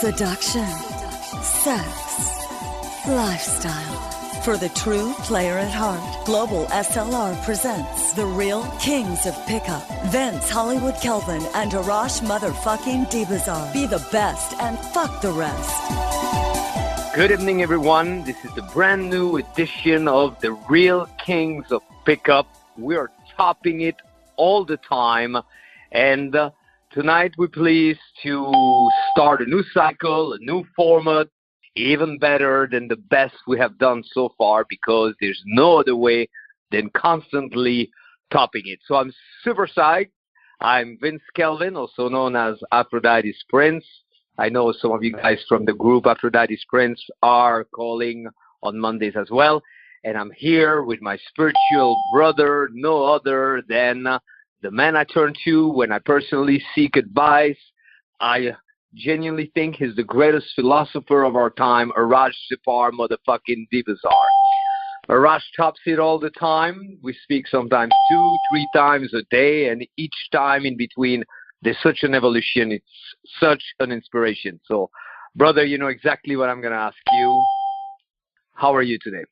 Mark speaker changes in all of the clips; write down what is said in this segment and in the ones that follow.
Speaker 1: seduction, sex, lifestyle. For the true player at heart, Global SLR presents The Real Kings of Pickup. Vince Hollywood Kelvin and Arash motherfucking Dibazar. Be the best and fuck the rest.
Speaker 2: Good evening, everyone. This is the brand new edition of The Real Kings of Pickup. We are topping it all the time. And tonight we're pleased to start a new cycle, a new format, even better than the best we have done so far, because there's no other way than constantly topping it. So I'm super psyched. I'm Vince Kelvin, also known as Aphrodite's Prince. I know some of you guys from the group Aphrodite's Prince are calling on Mondays as well. And I'm here with my spiritual brother, no other than the man I turn to when I personally seek advice. I genuinely think he's the greatest philosopher of our time, Arash motherfucking Dibazar. Arash tops it all the time. We speak sometimes 2-3 times a day, and each time in between, there's such an evolution. It's such an inspiration. So, brother, you know exactly what I'm going to ask you. How are you today?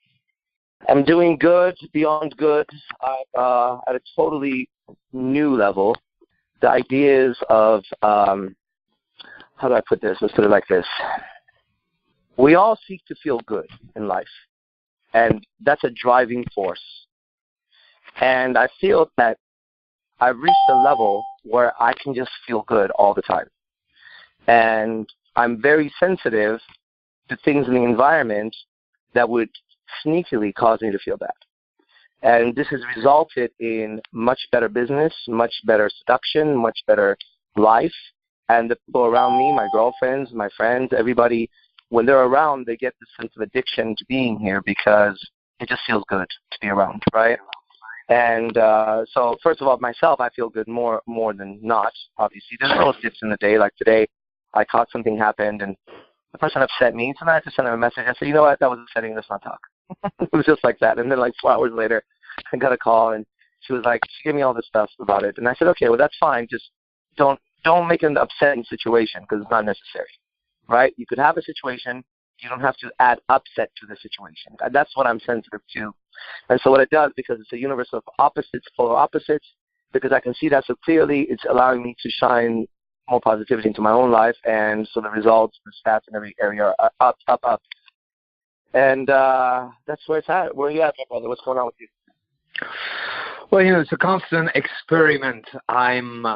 Speaker 3: I'm doing good, beyond good. I'm at a totally new level. The ideas of how do I put this? Let's put it like this. We all seek to feel good in life, and that's a driving force. And I feel that I've reached a level where I can just feel good all the time. And I'm very sensitive to things in the environment that would sneakily cause me to feel bad. And this has resulted in much better business, much better seduction, much better life. And the people around me, my girlfriends, my friends, everybody, when they're around, they get this sense of addiction to being here because it just feels good to be around, right? And so, first of all, myself, I feel good more than not, obviously. There's little dips in the day. Like today, I caught something happened, and the person upset me. So then I had to send them a message. I said, you know what, that was upsetting. Let's not talk. It was just like that. And then like 4 hours later, I got a call, and she was like, she gave me all this stuff about it. And I said, okay, well, that's fine. Just don't make it an upsetting situation because it's not necessary, right? You could have a situation. You don't have to add upset to the situation. That's what I'm sensitive to. And so what it does, because it's a universe of opposites, polar opposites, because I can see that so clearly, it's allowing me to shine more positivity into my own life. And so the results, the stats in every area are up, up, up. And that's where it's at. Where are you at, my brother? What's going on with you?
Speaker 2: Well, you know, it's a constant experiment. I'm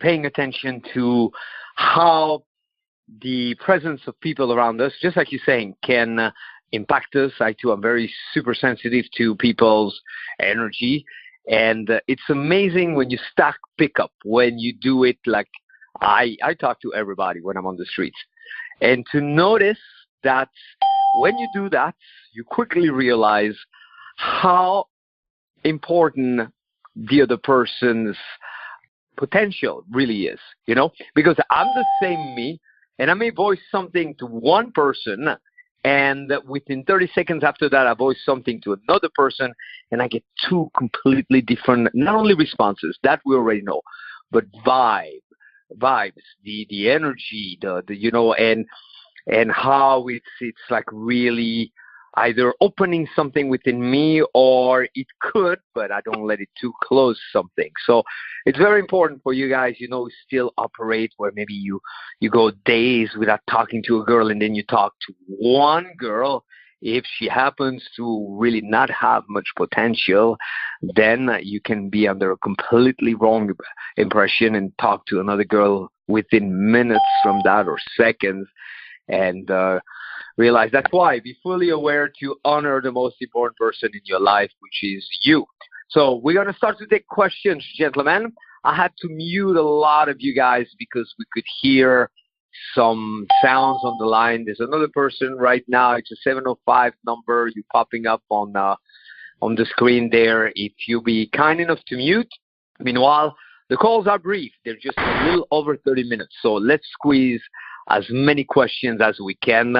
Speaker 2: paying attention to how the presence of people around us, just like you're saying, can impact us. I, too, am very super sensitive to people's energy. And it's amazing when you stack pickup, when you do it like I talk to everybody when I'm on the streets. And to notice that when you do that, you quickly realize how important the other person's potential really is, you know, because I'm the same me, and I may voice something to one person, and within 30 seconds after that, I voice something to another person, and I get 2 completely different, not only responses, that we already know, but vibes, the energy, the you know, and how it's like really either opening something within me, or it could, but I don't let it too close something. So it's very important for you guys, you know, still operate where maybe you go days without talking to a girl, and then you talk to one girl. If she happens to really not have much potential, then you can be under a completely wrong impression and talk to another girl within minutes from that, or seconds. And realize that's why. Be fully aware to honor the most important person in your life, which is you. So we're going to start to take questions, gentlemen. I had to mute a lot of you guys because we could hear some sounds on the line. There's another person right now. It's a 705 number. You're popping up on the screen there. If you be kind enough to mute. Meanwhile, the calls are brief. They're just a little over 30 minutes. So let's squeeze as many questions as we can.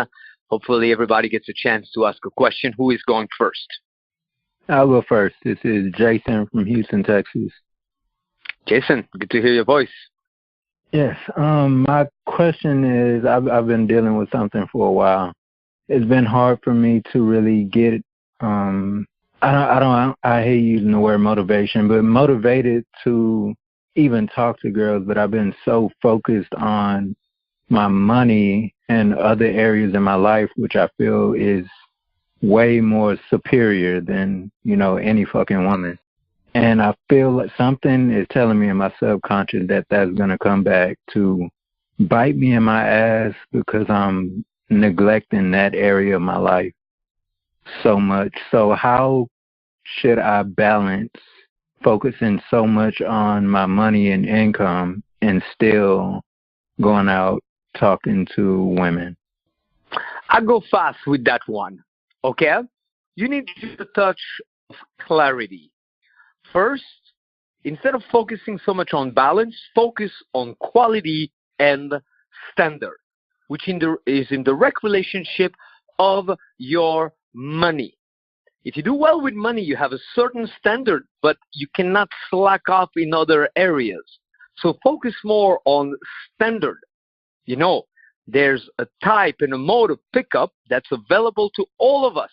Speaker 2: Hopefully everybody gets a chance to ask a question. Who is going first?
Speaker 4: I'll go first. This is Jason from Houston, Texas.
Speaker 2: Jason, good to hear your voice.
Speaker 4: Yes. My question is, I've been dealing with something for a while. It's been hard for me to really get, I hate using the word motivation, but motivated to even talk to girls, but I've been so focused on my money and other areas in my life, which I feel is way more superior than, any fucking woman. And I feel like something is telling me in my subconscious that that's going to come back to bite me in my ass because I'm neglecting that area of my life so much. So how should I balance focusing so much on my money and income and still going out talking to women?
Speaker 2: I go fast with that one, okay? You need a touch of clarity. First, instead of focusing so much on balance, focus on quality and standard, which is in direct relationship of your money. If you do well with money, you have a certain standard, but you cannot slack off in other areas. So focus more on standard. There's a type and a mode of pickup that's available to all of us,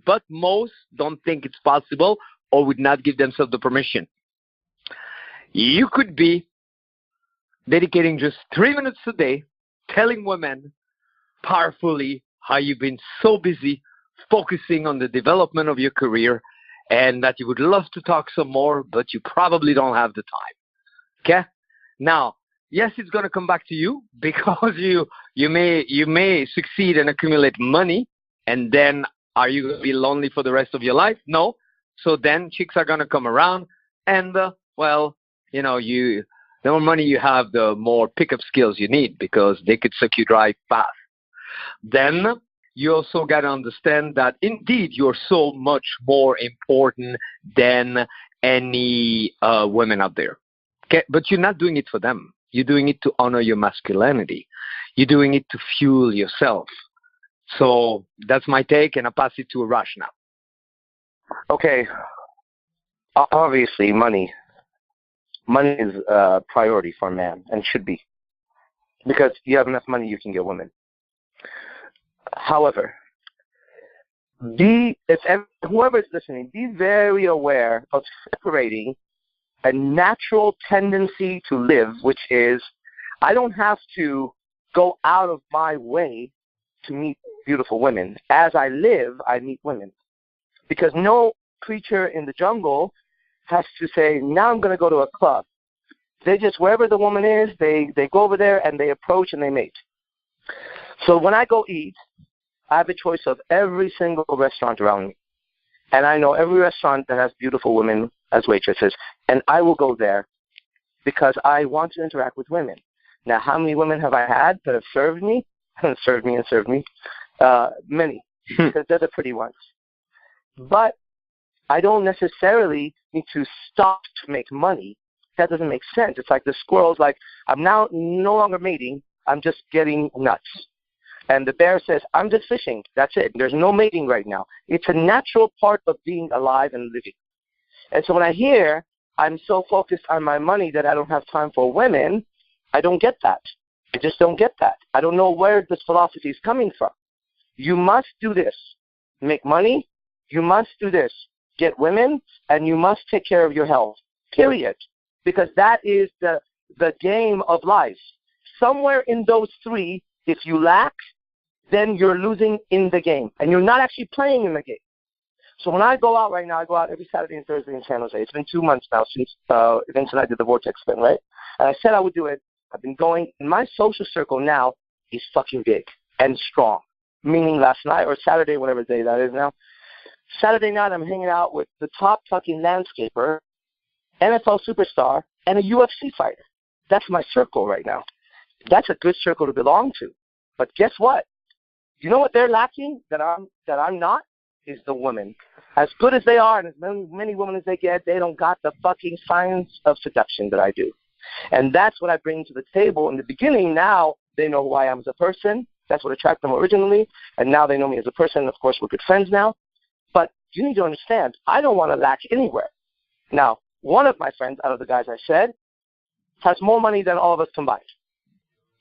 Speaker 2: but most don't think it's possible or would not give themselves the permission. You could be dedicating just 3 minutes a day, telling women powerfully how you've been so busy focusing on the development of your career and that you would love to talk some more, but you probably don't have the time. Okay? Now, yes, it's going to come back to you because you may succeed and accumulate money, and then are you going to be lonely for the rest of your life? No. So then chicks are going to come around, and the more money you have, the more pickup skills you need because they could suck you dry fast. Then you also got to understand that indeed you're so much more important than any women out there. Okay, but you're not doing it for them. You're doing it to honor your masculinity. You're doing it to fuel yourself. So that's my take, and I'll pass it to Arash now.
Speaker 3: Okay. Obviously, money is a priority for a man, and should be. Because you have enough money, you can get women. However, whoever is listening, be very aware of separating a natural tendency to live, which is I don't have to go out of my way to meet beautiful women. As I live, I meet women. Because no creature in the jungle has to say, now I'm going to go to a club. They just, wherever the woman is, they go over there and they approach and they mate. So when I go eat, I have a choice of every single restaurant around me. And I know every restaurant that has beautiful women as waitresses, and I will go there because I want to interact with women. Now, how many women have I had that have served me? served me. Many, because they're the pretty ones. But I don't necessarily need to stop to make money. That doesn't make sense. It's like the squirrel's like, I'm now no longer mating, I'm just getting nuts. And the bear says, I'm just fishing. That's it. There's no mating right now. It's a natural part of being alive and living. And so when I hear I'm so focused on my money that I don't have time for women, I don't get that. I just don't get that. I don't know where this philosophy is coming from. You must do this. Make money. You must do this. Get women. And you must take care of your health. Period. Because that is the game of life. Somewhere in those three, if you lack, then you're losing in the game. And you're not actually playing in the game. So when I go out right now, I go out every Saturday and Thursday in San Jose. It's been 2 months now since Vince and I did the Vortex thing, right? And I said I would do it. I've been going. My social circle now is fucking big and strong. Meaning last night or Saturday, whatever day that is now. Saturday night, I'm hanging out with the top fucking landscaper, NFL superstar, and a UFC fighter. That's my circle right now. That's a good circle to belong to. But guess what? You know what they're lacking that I'm not? Is the women. As good as they are and as many women as they get, they don't got the fucking science of seduction that I do. And that's what I bring to the table. In the beginning, now they know who I am as a person. That's what attracted them originally. And now they know me as a person. Of course, we're good friends now. But you need to understand, I don't want to lack anywhere. Now, one of my friends, out of the guys I said, has more money than all of us combined.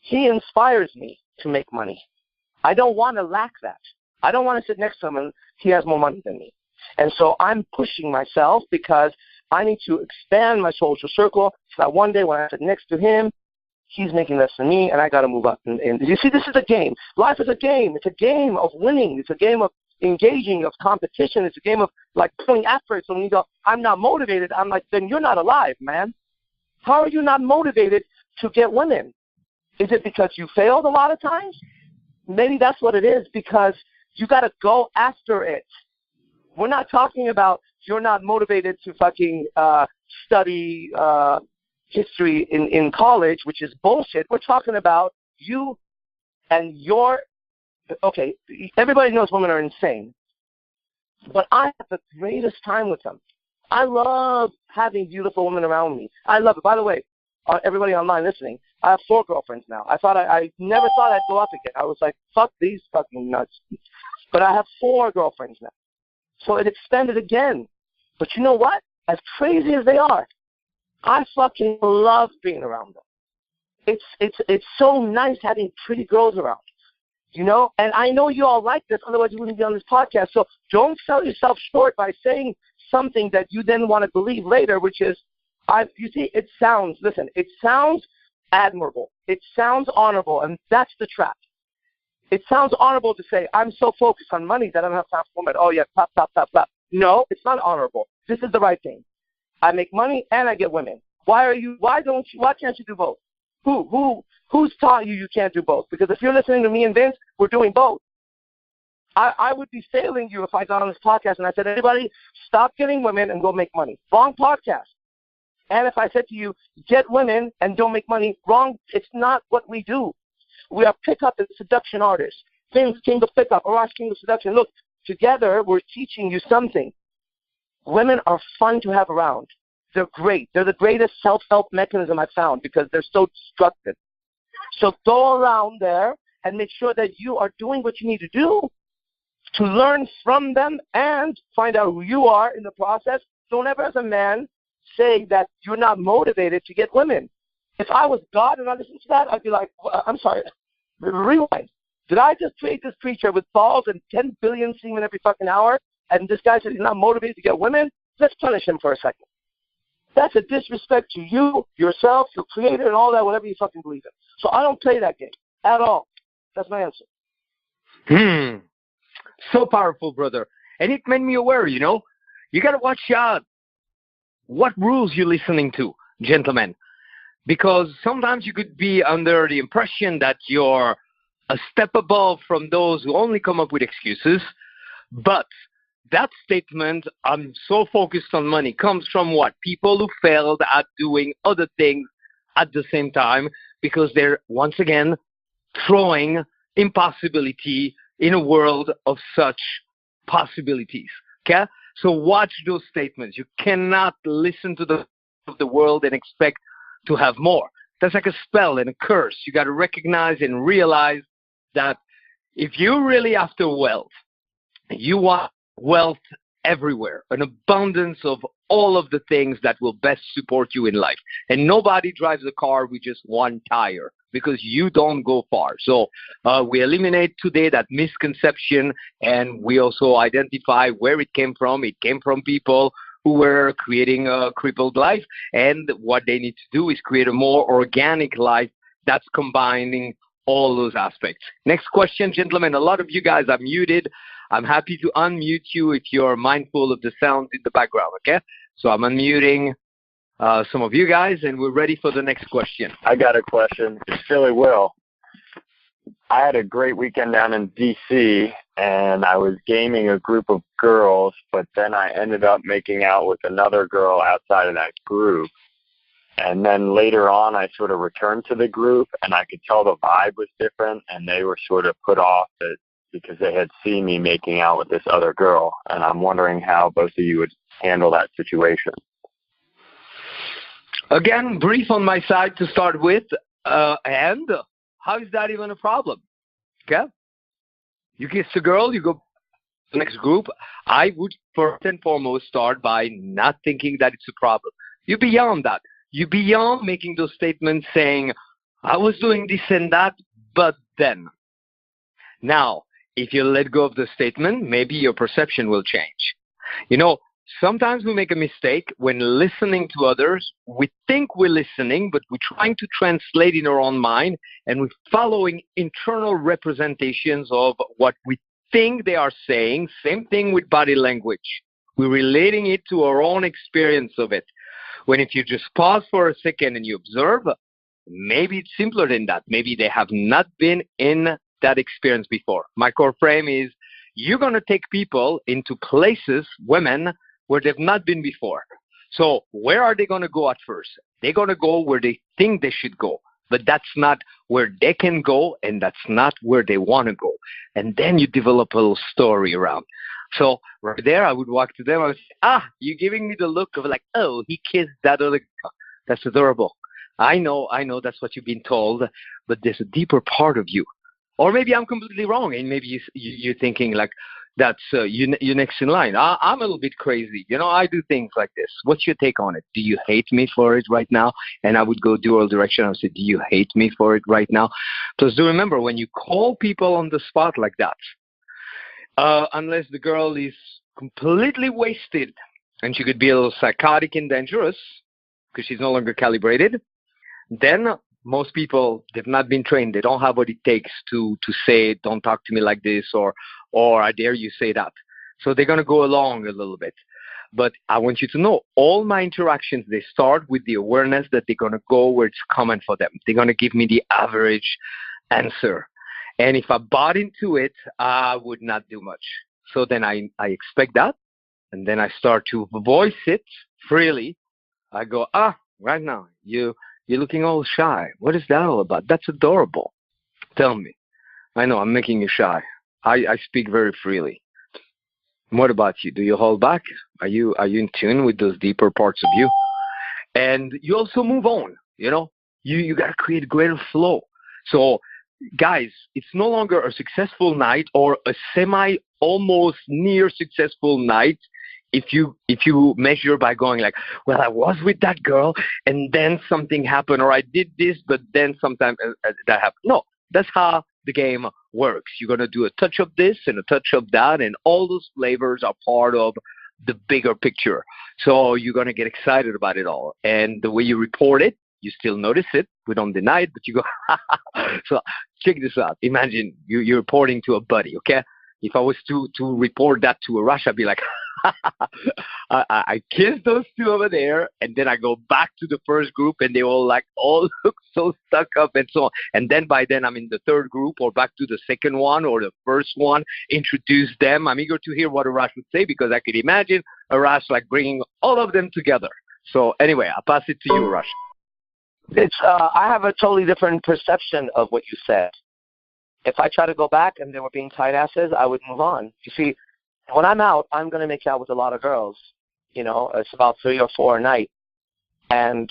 Speaker 3: he inspires me to make money. I don't want to lack that. I don't want to sit next to him and he has more money than me. And so I'm pushing myself because I need to expand my social circle so that one day when I sit next to him, he's making less than me, and I got to move up. And you see, this is a game. Life is a game. It's a game of winning. It's a game of engaging, of competition. It's a game of, like, putting effort. So when you go, I'm not motivated, I'm like, then you're not alive, man. How are you not motivated to get women? Is it because you failed a lot of times? Maybe that's what it is, because you got to go after it. We're not talking about you're not motivated to fucking study history in college, which is bullshit. We're talking about you and your, okay, everybody knows women are insane, but I have the greatest time with them. I love having beautiful women around me. I love it. By the way, everybody online listening, I have 4 girlfriends now. I never thought I'd go up again. I was like, fuck these fucking nuts. But I have 4 girlfriends now. So it expanded again. But you know what? As crazy as they are, I fucking love being around them. It's so nice having pretty girls around, you know? And I know you all like this, otherwise you wouldn't be on this podcast. So don't sell yourself short by saying something that you then want to believe later, which is, you see, it sounds admirable. It sounds honorable, and that's the trap. It sounds honorable to say, I'm so focused on money that I don't have time for women. Oh, yeah, top. No, it's not honorable. This is the right thing. I make money and I get women. Why can't you do both? Who's taught you can't do both? Because if you're listening to me and Vince, we're doing both. I would be failing you if I got on this podcast and I said, everybody, stop getting women and go make money. Wrong podcast. And if I said to you, get women and don't make money, wrong. It's not what we do. We are pickup and seduction artists. Vince, king of pickup, Arash, king of seduction. Look, together we're teaching you something. Women are fun to have around. They're great. They're the greatest self-help mechanism I've found because they're so destructive. So go around there and make sure that you are doing what you need to do to learn from them and find out who you are in the process. Don't ever as a man say that you're not motivated to get women. If I was God and I listened to that, I'd be like, I'm sorry, rewind. Did I just create this creature with balls and 10 billion semen every fucking hour, and this guy said he's not motivated to get women? Let's punish him for a second. That's a disrespect to you, yourself, your creator, and all that, whatever you fucking believe in. So I don't play that game at all. That's my answer.
Speaker 2: So powerful, brother. And it made me aware, you know, you got to watch out what rules you're listening to, gentlemen. Because sometimes you could be under the impression that you're a step above from those who only come up with excuses. But that statement, I'm so focused on money, comes from what? People who failed at doing other things at the same time because they're, once again, throwing impossibility in a world of such possibilities. Okay? So watch those statements. You cannot listen to the world and expect to have more. That's like a spell and a curse. You got to recognize and realize that if you're really after wealth, you want wealth everywhere, an abundance of all of the things that will best support you in life. And nobody drives a car with just one tire because you don't go far. So we eliminate today that misconception, and we also identify where it came from. It came from people who were creating a crippled life, and what they need to do is create a more organic life that's combining all those aspects. Next question, gentlemen. A lot of you guys are muted. I'm happy to unmute you if you're mindful of the sound in the background, okay? So I'm unmuting some of you guys, and we're ready for the next question.
Speaker 5: I got a question. It's Philly Will. I had a great weekend down in D.C., and I was gaming a group of girls, but then I ended up making out with another girl outside of that group. And then later on, I sort of returned to the group, and I could tell the vibe was different, and they were sort of put off because they had seen me making out with this other girl. And I'm wondering how both of you would handle that situation.
Speaker 2: Again, brief on my side to start with, and how is that even a problem? Okay? You kiss the girl, you go to the next group. I would first and foremost start by not thinking that it's a problem. You're beyond that. You're beyond making those statements saying, I was doing this and that, but then. Now, if you let go of the statement, maybe your perception will change. You know, sometimes we make a mistake when listening to others. We think we're listening, but we're trying to translate in our own mind, and we're following internal representations of what we think they are saying. Same thing with body language. We're relating it to our own experience of it. When if you just pause for a second and you observe, maybe it's simpler than that. Maybe they have not been in that experience before. My core frame is you're going to take people into places, women, where they've not been before. So where are they going to go at first? They're going to go where they think they should go. But that's not where they can go, and that's not where they want to go. And then you develop a little story around. So right there, I would walk to them. I would say, you're giving me the look of like, oh, he kissed that other girl. That's adorable. I know that's what you've been told, but there's a deeper part of you. Or maybe I'm completely wrong, and maybe you're thinking like, that's you're next in line. I'm a little bit crazy. You know, I do things like this. What's your take on it? Do you hate me for it right now? And I would go dual direction. I would say, do you hate me for it right now? Because do remember, when you call people on the spot like that, unless the girl is completely wasted, and she could be a little psychotic and dangerous because she's no longer calibrated, then most people, they've not been trained. They don't have what it takes to say, don't talk to me like this, or I dare you say that. So they're going to go along a little bit. But I want you to know, all my interactions, they start with the awareness that they're going to go where it's common for them. They're going to give me the average answer. And if I bought into it, I would not do much. So then I expect that. And then I start to voice it freely. I go, right now, you're looking all shy. What is that all about? That's adorable. Tell me. I know I'm making you shy. I speak very freely. What about you? Do you hold back? Are you in tune with those deeper parts of you? And you also move on. You know, you got to create greater flow. So, guys, it's no longer a successful night or a almost near successful night. If you measure by going like, well, I was with that girl and then something happened, or I did this, but then sometimes that happened. No, that's how the game works. You're going to do a touch of this and a touch of that, and all those flavors are part of the bigger picture. So you're going to get excited about it all. And the way you report it, you still notice it. We don't deny it, but you go, So check this out. Imagine you're reporting to a buddy, okay? If I was to report that to Arash, I'd be like, I kissed those two over there, and then I go back to the first group, and they all look so stuck up and so on. And then by then I'm in the third group, or back to the second one or the first one, introduce them. I'm eager to hear what Arash would say, because I could imagine Arash like bringing all of them together. So anyway, I'll pass it to you, Arash.
Speaker 3: It's I have a totally different perception of what you said. If I try to go back and they were being tight asses, I would move on. You see, when I'm out, I'm going to make out with a lot of girls. You know, it's about 3 or 4 a night. And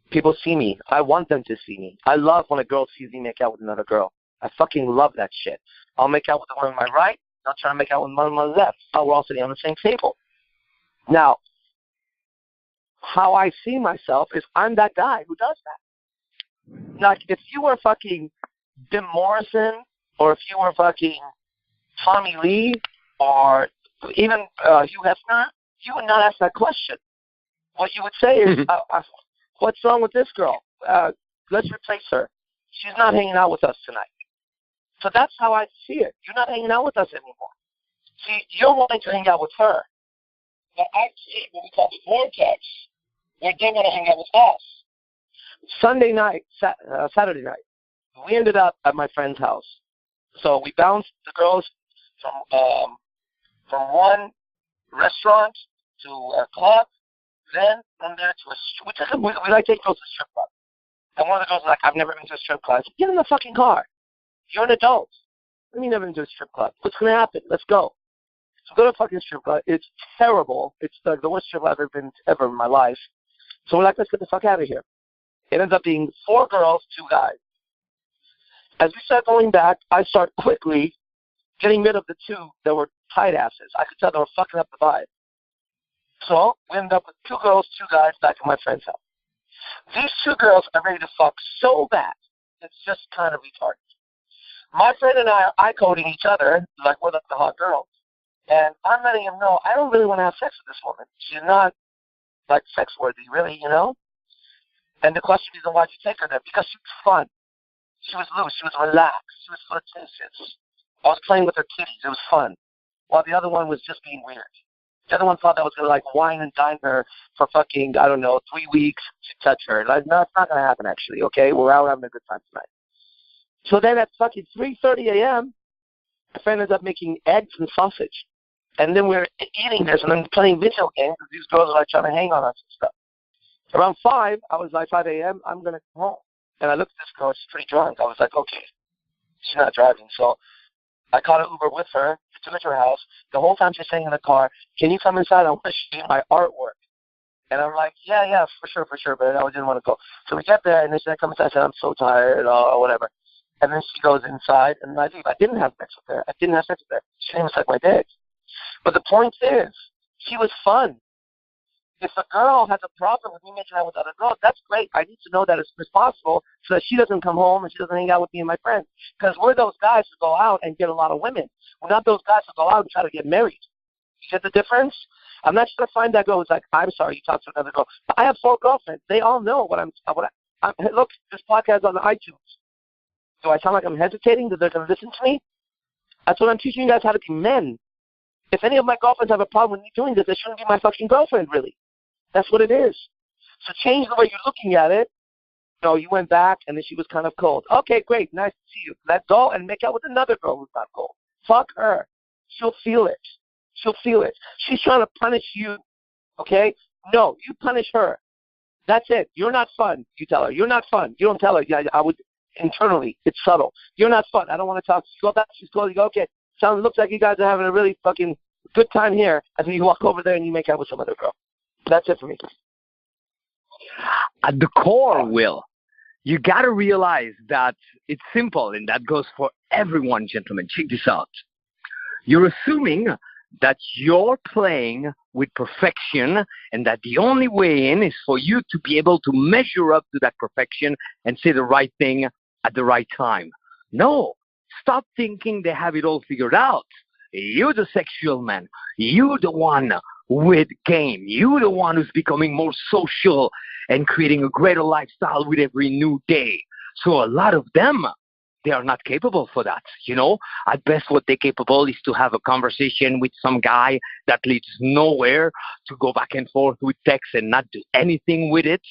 Speaker 3: people see me. I want them to see me. I love when a girl sees me make out with another girl. I fucking love that shit. I'll make out with the one on my right. I'll try to make out with one on my left. We're all sitting on the same table. Now, how I see myself is I'm that guy who does that. Like, if you were fucking Jim Morrison, or if you were fucking Tommy Lee, or even Hugh Hefner, you would not ask that question. What you would say is, what's wrong with this girl? Let's replace her. She's not hanging out with us tonight. So that's how I see it. You're not hanging out with us anymore. See, you're wanting to hang out with her. But I see what we call the vortex, where they want to hang out with us. Saturday night, we ended up at my friend's house. So we bounced the girls from one restaurant to a club, then from there to we like to take girls to a strip club. And one of the girls was like, I've never been to a strip club. I said, get in the fucking car. You're an adult. What do you mean never been to a strip club? What's going to happen? Let's go. So go to a fucking strip club. It's terrible. It's the worst strip club I've ever been ever in my life. So we're like, let's get the fuck out of here. It ends up being 4 girls, 2 guys. As we start going back, I start quickly getting rid of the 2 that were tight asses. I could tell they were fucking up the vibe. So we ended up with 2 girls, 2 guys back at my friend's house. These 2 girls are ready to fuck so bad. It's just kind of retarded. My friend and I are eye-coding each other like we're like the hot girls. And I'm letting him know I don't really want to have sex with this woman. She's not, like, sex-worthy, really, you know? And the question is, why'd you take her there? Because she was fun. She was loose. She was relaxed. She was flirtatious. I was playing with her titties. It was fun. While the other one was just being weird. The other one thought that I was going to, like, wine and dine her for fucking, I don't know, 3 weeks to touch her. Like, no, it's not going to happen, actually, okay? We're out having a good time tonight. So then at fucking 3:30 a.m., my friend ends up making eggs and sausage. And then we're eating this and then playing video games because these girls are, like, trying to hang on us and stuff. Around 5, I was like, 5 a.m., I'm going to go home. And I looked at this girl, she's pretty drunk. I was like, okay, she's not driving. So I called an Uber with her, took her to her house. The whole time she's sitting in the car, can you come inside? I want to show you my artwork. And I'm like, yeah, for sure. But I didn't want to go. So we get there, and then she come inside. I said, I'm so tired, or whatever. And then she goes inside, and I leave. I didn't have sex with her. She didn't even suck my dick. But the point is, she was fun. If a girl has a problem with me making out with other girls, that's great. I need to know that as soon as possible so that she doesn't come home and she doesn't hang out with me and my friends. Because we're those guys who go out and get a lot of women. We're not those guys who go out and try to get married. You get the difference? I'm not trying to find that girl who's like, I'm sorry, you talked to another girl. I have 4 girlfriends. They all know what I'm look, this podcast is on iTunes. Do I sound like I'm hesitating that they're going to listen to me? That's what I'm teaching you guys, how to be men. If any of my girlfriends have a problem with me doing this, they shouldn't be my fucking girlfriend, really. That's what it is. So change the way you're looking at it. No, you went back, and then she was kind of cold. Okay, great, nice to see you. Let's go and make out with another girl who's not cold. Fuck her. She'll feel it. She's trying to punish you, okay? No, you punish her. That's it. You're not fun, you tell her. You're not fun. You don't tell her. Yeah, I would internally. It's subtle. You're not fun. I don't want to talk. You go back. She's cold. You go, okay, looks like you guys are having a really fucking good time here. And then you walk over there and you make out with some other girl. That's it for me.
Speaker 2: At the core, Will, you got to realize that it's simple, and that goes for everyone, gentlemen. Check this out. You're assuming that you're playing with perfection and that the only way in is for you to be able to measure up to that perfection and say the right thing at the right time. No, stop thinking they have it all figured out. You're the sexual man. You're the one with game. You're the one who's becoming more social and creating a greater lifestyle with every new day. So a lot of them, they are not capable for that. You know, at best what they're capable is to have a conversation with some guy that leads nowhere, to go back and forth with text and not do anything with it.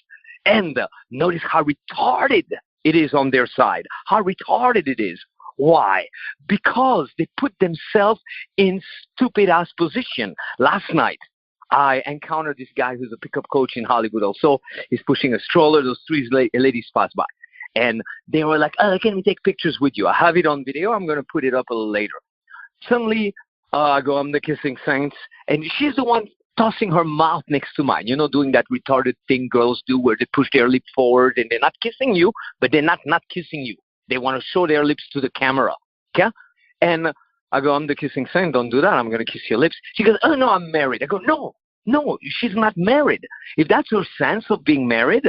Speaker 2: And notice how retarded it is on their side, how retarded it is. Why? Because they put themselves in stupid-ass position. Last night, I encountered this guy who's a pickup coach in Hollywood also. He's pushing a stroller. Those 3 ladies pass by. And they were like, oh, can we take pictures with you? I have it on video. I'm going to put it up a little later. Suddenly, I go, I'm the kissing saints. And she's the one tossing her mouth next to mine, you know, doing that retarded thing girls do where they push their lip forward and they're not kissing you, but they're not kissing you. They want to show their lips to the camera, okay? And I go, I'm the kissing saint. Don't do that. I'm going to kiss your lips. She goes, oh, no, I'm married. I go, no, she's not married. If that's her sense of being married,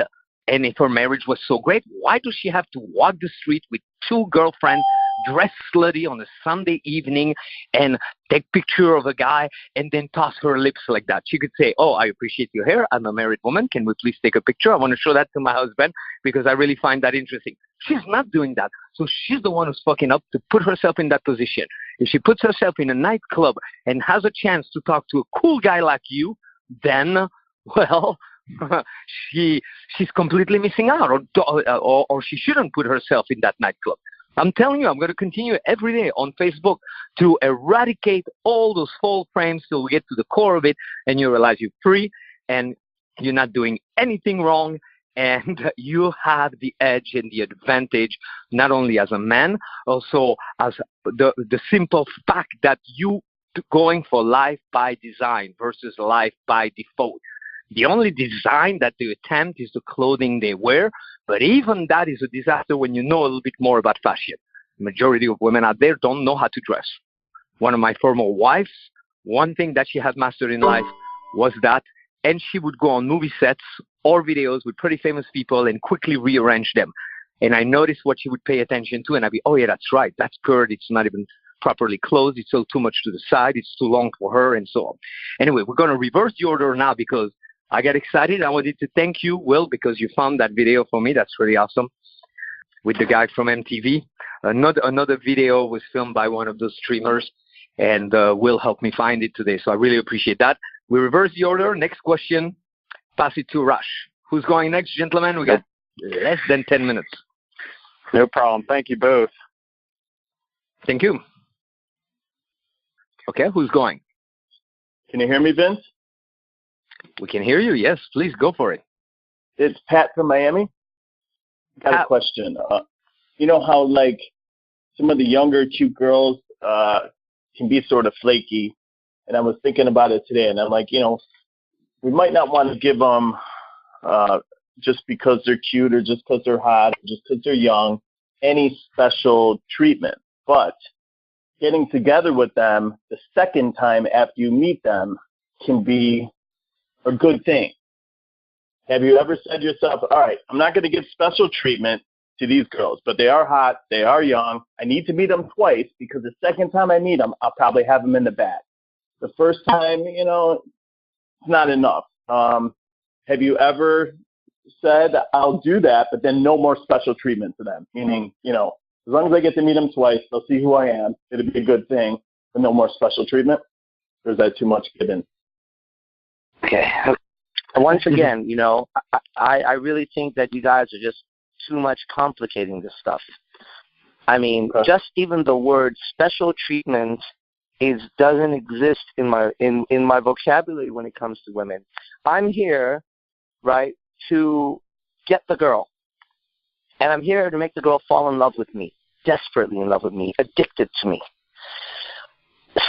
Speaker 2: and if her marriage was so great, why does she have to walk the street with 2 girlfriends, dress slutty on a Sunday evening, and take picture of a guy and then toss her lips like that? She could say, oh, I appreciate your hair. I'm a married woman. Can we please take a picture? I want to show that to my husband because I really find that interesting. She's not doing that. So she's the one who's fucking up to put herself in that position. If she puts herself in a nightclub and has a chance to talk to a cool guy like you, then, well, she's completely missing out, or she shouldn't put herself in that nightclub. I'm telling you, I'm going to continue every day on Facebook to eradicate all those false frames till we get to the core of it, and you realize you're free and you're not doing anything wrong, and you have the edge and the advantage, not only as a man, also as the simple fact that you going for life by design versus life by default. The only design that they attempt is the clothing they wear, but even that is a disaster when you know a little bit more about fashion. The majority of women out there don't know how to dress. One of my former wives, one thing that she had mastered in life was that, and she would go on movie sets or videos with pretty famous people and quickly rearrange them. and I noticed what she would pay attention to, and I'd be, oh yeah, that's right, that skirt, it's not even properly closed, it's still too much to the side, it's too long for her, and so on. Anyway, we're going to reverse the order now because I got excited. I wanted to thank you, Will, because you found that video for me. That's really awesome. With the guy from MTV. Another video was filmed by one of those streamers, and Will helped me find it today. So I really appreciate that. We reverse the order. Next question, pass it to Arash. Who's going next, gentlemen? We got less than 10 minutes.
Speaker 5: No problem. Thank you both.
Speaker 2: Thank you. Okay, who's going?
Speaker 6: Can you hear me, Vince?
Speaker 2: We can hear you. Yes, please go for it.
Speaker 6: It's Pat from Miami. Got a question. You know how, like, some of the younger, cute girls can be sort of flaky, and I was thinking about it today, and I'm like, you know, we might not want to give them just because they're cute or just because they're hot or just because they're young any special treatment, but getting together with them the second time after you meet them can be a good thing. Have you ever said to yourself, all right, I'm not going to give special treatment to these girls, but they are hot, they are young, I need to meet them twice because the second time I meet them, I'll probably have them in the bag. The first time, you know, it's not enough. Have you ever said, I'll do that, but then no more special treatment to them? Meaning, you know, as long as I get to meet them twice, they'll see who I am. It'll be a good thing, but no more special treatment? Or is that too much given?
Speaker 3: Okay. Once again, you know, I really think that you guys are just too much complicating this stuff. I mean, just even the word special treatment doesn't exist in my vocabulary when it comes to women. I'm here, right, to get the girl. And I'm here to make the girl fall in love with me, desperately in love with me, addicted to me.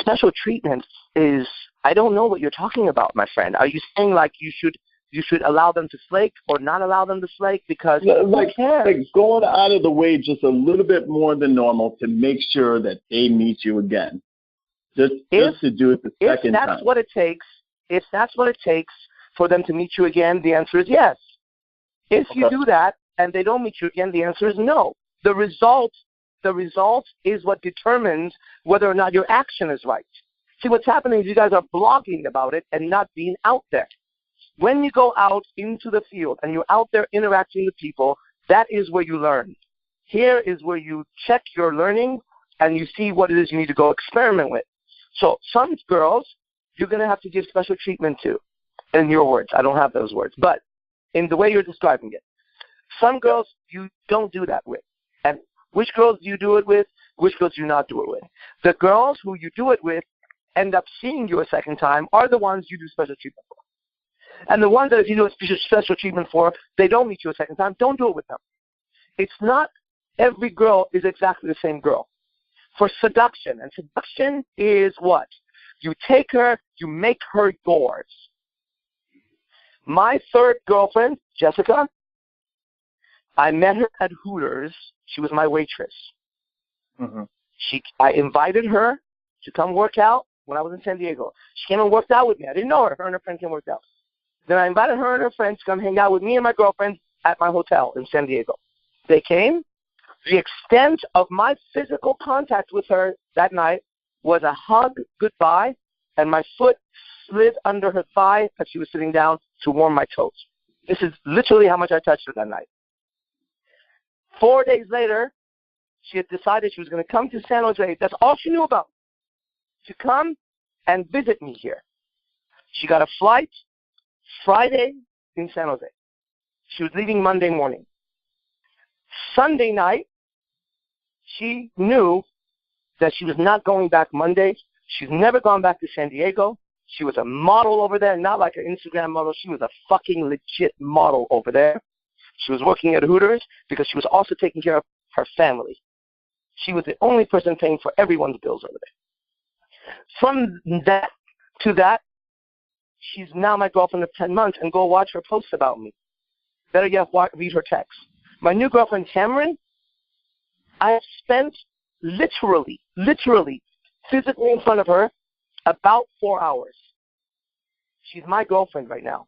Speaker 3: Special treatment is, I don't know what you're talking about, my friend. Are you saying like you should allow them to flake or not allow them to flake? Because
Speaker 6: like going out of the way just a little bit more than normal to make sure that they meet you again. Just to do it the second time. If that's what it takes for them to meet you again, the answer is yes. If you do that and they don't meet you again, the answer is no. The result is what determines whether or not your action is right. See, what's happening is you guys are blogging about it and not being out there. When you go out into the field and you're out there interacting with people, that is where you learn. Here is where you check your learning and you see what it is you need to go experiment with. So some girls you're going to have to give special treatment to. In your words. I don't have those words. But in the way you're describing it. Some girls you don't do that with. And which girls do you do it with? Which girls do you not do it with? The girls who you do it with end up seeing you a second time are the ones you do special treatment for. And the ones that if you do a special treatment for, they don't meet you a second time, don't do it with them. It's not every girl is exactly the same girl. For seduction, and seduction is what? You take her, you make her yours. My third girlfriend, Jessica, I met her at Hooters. She was my waitress. Mm-hmm. I invited her to come work out when I was in San Diego. She came and worked out with me. I didn't know her. Her and her friend came and worked out. Then I invited her and her friends to come hang out with me and my girlfriend at my hotel in San Diego. They came. The extent of my physical contact with her that night was a hug, goodbye, and my foot slid under her thigh as she was sitting down to warm my toes. This is literally how much I touched her that night. 4 days later, she had decided she was going to come to San Jose. That's all she knew about, to come and visit me here. She got a flight Friday in San Jose. She was leaving Monday morning. Sunday night, she knew that she was not going back Monday. She's never gone back to San Diego. She was a model over there, not like an Instagram model. She was a fucking legit model over there. She was working at Hooters because she was also taking care of her family. She was the only person paying for everyone's bills over there. From that to that, she's now my girlfriend of 10 months, and go watch her posts about me. Better yet, read her texts. My new girlfriend, Cameron, I have spent literally, physically in front of her about 4 hours. She's my girlfriend right now.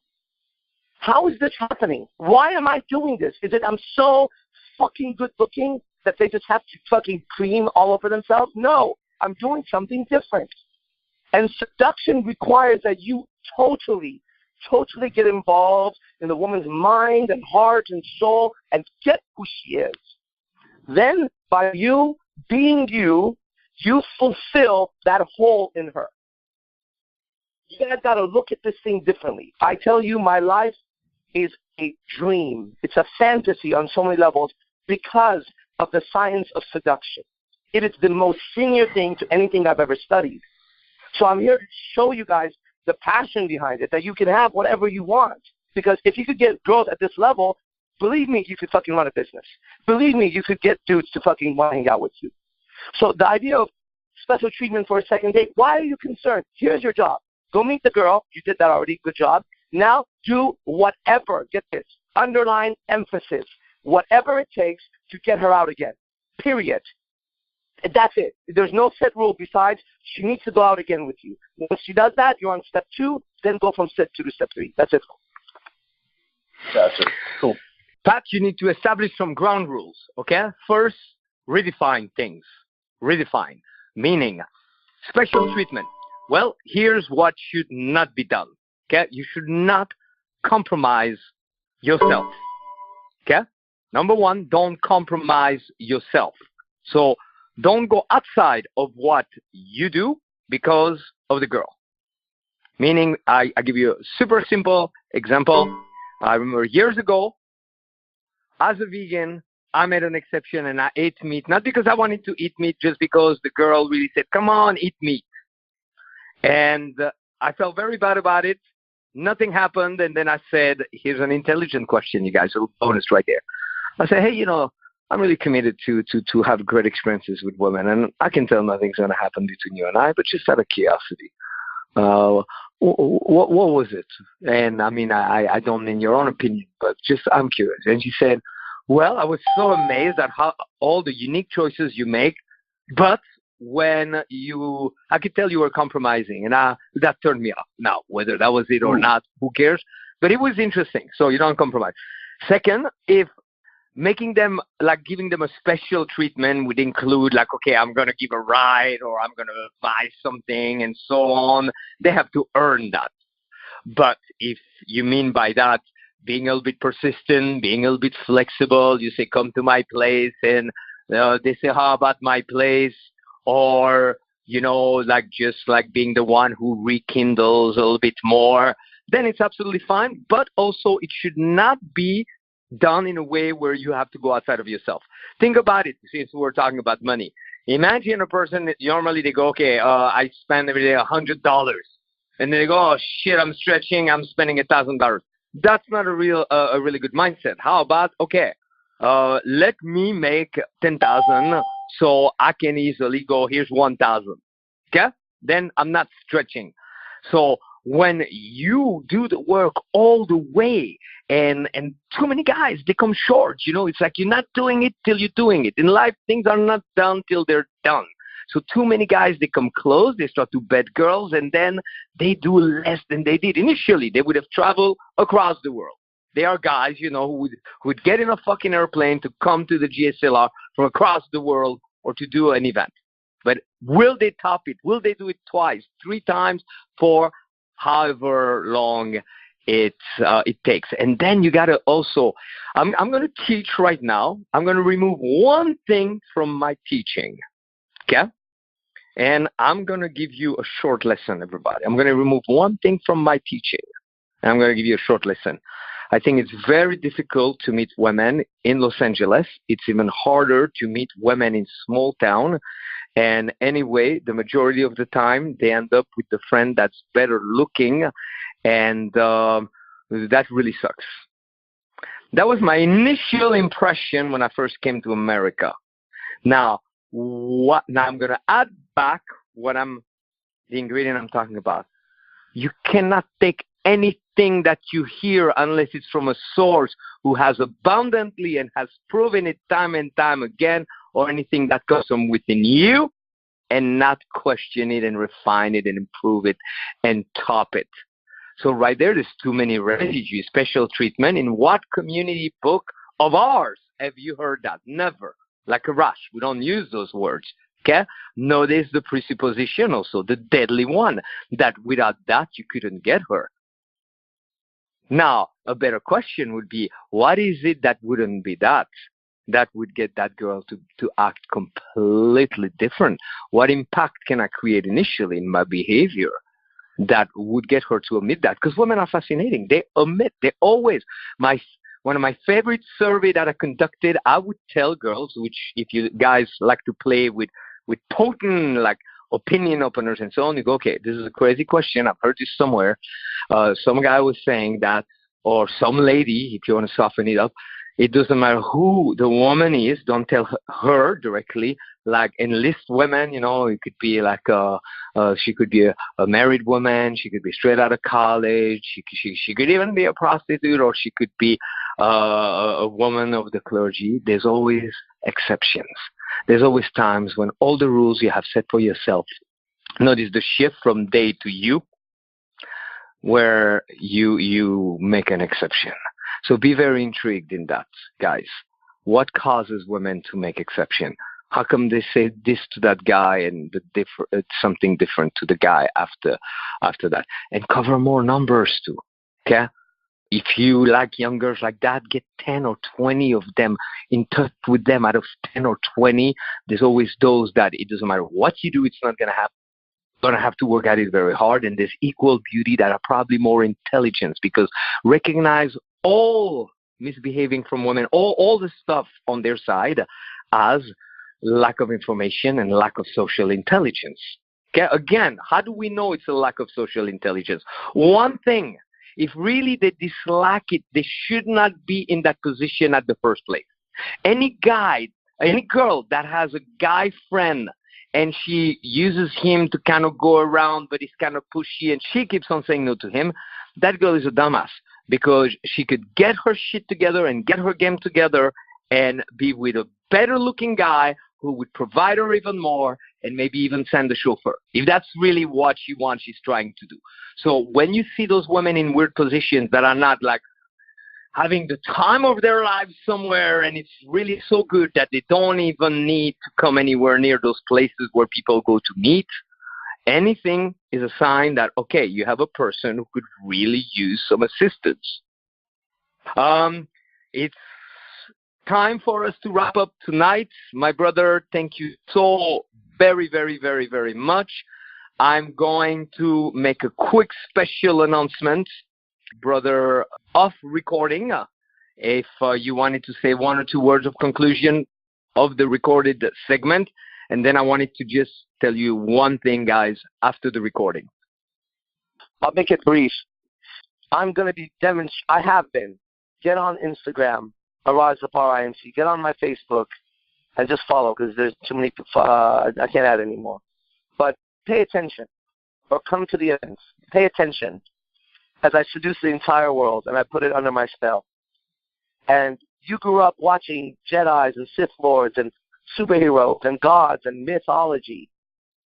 Speaker 6: How is this happening? Why am I doing this? Is it I'm so fucking good looking that they just have to fucking cream all over themselves? No, I'm doing something different. And seduction requires that you totally get involved in the woman's mind and heart and soul and get who she is. Then, by you being you, you fulfill that hole in her. You guys got to look at this thing differently. I tell you, my life is a dream. It's a fantasy on so many levels because of the science of seduction. It is the most senior thing to anything I've ever studied. So I'm here to show you guys the passion behind it, that you can have whatever you want. Because if you could get girls at this level, believe me, you could fucking run a business. Believe me, you could get dudes to fucking want to hang out with you. So the idea of special treatment for a second date, why are you concerned? Here's your job. Go meet the girl. You did that already. Good job. Now do whatever, get this, underline emphasis, whatever it takes to get her out again, period. And that's it. There's no set rule besides she needs to go out again with you. Once she does that, you're on step 2, then go from step 2 to step 3. That's it.
Speaker 5: Gotcha.
Speaker 2: Cool. Pat, you need to establish some ground rules, okay? First, redefine things. Redefine, meaning special treatment. Well, here's what should not be done, okay? You should not compromise yourself, okay? Number 1, don't compromise yourself. So don't go outside of what you do because of the girl. Meaning, I give you a super simple example. I remember years ago, as a vegan, I made an exception and I ate meat, not because I wanted to eat meat, just because the girl really said, come on, eat meat. And I felt very bad about it. Nothing happened. And then I said, here's an intelligent question, you guys, a little bonus right there. I said, hey, I'm really committed to have great experiences with women. And I can tell nothing's going to happen between you and I, but just out of curiosity. What was it? And I mean, I don't mean your own opinion, but just I'm curious. And she said, well, I was so amazed at how all the unique choices you make, but when I could tell you were compromising, and that turned me off. Now, whether that was it or not, who cares? But it was interesting. So you don't compromise. Second, if making them, like giving them a special treatment would include like, okay, I'm going to give a ride or I'm going to buy something and so on, they have to earn that. But if you mean by that, being a little bit persistent, being a little bit flexible, you say, come to my place, and they say, how about my place? Or, just like being the one who rekindles a little bit more, then it's absolutely fine. But also it should not be done in a way where you have to go outside of yourself. Think about it, since we're talking about money. Imagine a person that normally they go, okay, I spend every day $100. And then they go, oh, shit, I'm stretching, I'm spending $1,000. That's not a really good mindset. How about, okay, let me make 10,000 so I can easily go, here's 1,000. Okay? Then I'm not stretching. So when you do the work all the way, and too many guys, they come short, it's like you're not doing it till you're doing it. In life, things are not done till they're done. So too many guys, they come close, they start to bed girls, and then they do less than they did. Initially, they would have traveled across the world. They are guys, who would get in a fucking airplane to come to the GSLR from across the world or to do an event. But will they top it? Will they do it twice, 3 times, for however long it takes? And then you got to also, I'm going to teach right now. I'm going to remove one thing from my teaching. Okay? And I'm going to give you a short lesson, everybody. I'm going to remove one thing from my teaching. And I'm going to give you a short lesson. I think it's very difficult to meet women in Los Angeles. It's even harder to meet women in small town. And anyway, the majority of the time, they end up with the friend that's better looking. And that really sucks. That was my initial impression when I first came to America. Now I'm going to add back the ingredient I'm talking about. You cannot take anything that you hear unless it's from a source who has abundantly and has proven it time and time again, or anything that comes from within you, and not question it and refine it and improve it and top it. So right there's too many residues, special treatment. In what community book of ours have you heard that? Never. Like Arash, we don't use those words. Okay? Notice the presupposition also, the deadly one, that without that you couldn't get her. Now, a better question would be, what is it that wouldn't be that would get that girl to act completely different? What impact can I create initially in my behavior that would get her to omit that? Because women are fascinating. They omit. They always. One of my favorite survey that I conducted, I would tell girls, which if you guys like to play with potent like opinion openers and so on, you go, okay, this is a crazy question. I've heard this somewhere. Some guy was saying that, or some lady, if you want to soften it up, it doesn't matter who the woman is. Don't tell her directly. Like enlist women, it could be like she could be a married woman. She could be straight out of college. She could even be a prostitute, or she could be a woman of the clergy. There's always exceptions. There's always times when all the rules you have set for yourself. Notice the shift from they to you, where you make an exception. So be very intrigued in that, guys. What causes women to make exception? How come they say this to that guy and something different to the guy after that? And cover more numbers too, okay? If you like young girls like that, get 10 or 20 of them, in touch with them. Out of 10 or 20, there's always those that it doesn't matter what you do, it's not going to have to work at it very hard. And there's equal beauty that are probably more intelligence, because recognize all misbehaving from women, all the stuff on their side as lack of information and lack of social intelligence. Okay? Again, how do we know it's a lack of social intelligence? One thing, if really they dislike it, they should not be in that position at the first place. Any girl that has a guy friend and she uses him to kind of go around, but he's kind of pushy and she keeps on saying no to him, that girl is a dumbass, because she could get her shit together and get her game together and be with a better looking guy who would provide her even more and maybe even send the chauffeur, if that's really what she wants, she's trying to do. So when you see those women in weird positions that are not like having the time of their lives somewhere, and it's really so good that they don't even need to come anywhere near those places where people go to meet, anything is a sign that, okay, you have a person who could really use some assistance. It's time for us to wrap up tonight. My brother, thank you so very, very, very, very much. I'm going to make a quick special announcement, brother, off recording. If you wanted to say one or two words of conclusion of the recorded segment, and then I wanted to just tell you one thing, guys, after the recording.
Speaker 6: I'll make it brief. I'm going to be I have been. Get on Instagram, Arash Dibazar IMC. Get on my Facebook and just follow, because there's too many. I can't add anymore. But pay attention, or come to the events. Pay attention as I seduce the entire world and I put it under my spell. And you grew up watching Jedis and Sith Lords and superheroes and gods and mythology.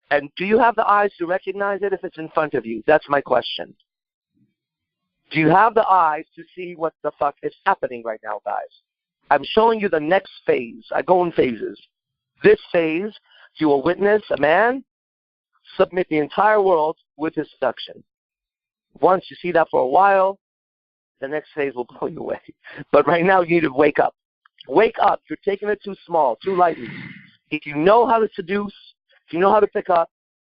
Speaker 6: And do you have the eyes to recognize it if it's in front of you? That's my question. Do you have the eyes to see what the fuck is happening right now, guys? I'm showing you the next phase. I go in phases. This phase, you will witness a man submit the entire world with his seduction. Once you see that for a while, the next phase will blow you away. But right now, you need to wake up. Wake up. You're taking it too small, too lightly. If you know how to seduce, if you know how to pick up,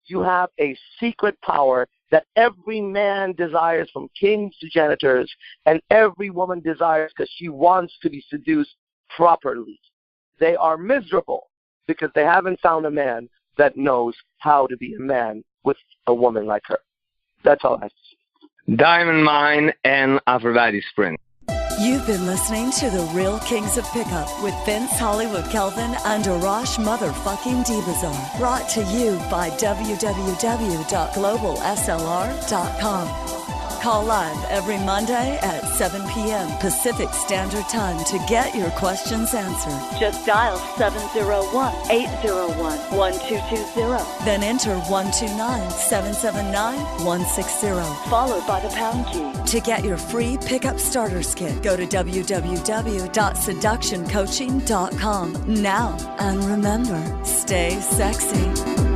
Speaker 6: you have a secret power that every man desires, from kings to janitors, and every woman desires because she wants to be seduced properly. They are miserable because they haven't found a man that knows how to be a man with a woman like her. That's all I have to say.
Speaker 2: Diamond Mine and Aphrodite Sprint.
Speaker 1: You've been listening to The Real Kings of Pickup with Vince Hollywood Kelvin and Arash motherfucking Dibazar. Brought to you by www.globalslr.com. Call live every Monday at 7 p.m. Pacific Standard Time to get your questions answered.
Speaker 7: Just dial 701-801-1220.
Speaker 1: Then enter 129-779-160.
Speaker 7: Followed by the pound key.
Speaker 1: To get your free pickup starters kit, go to www.seductioncoaching.com now. And remember, stay sexy.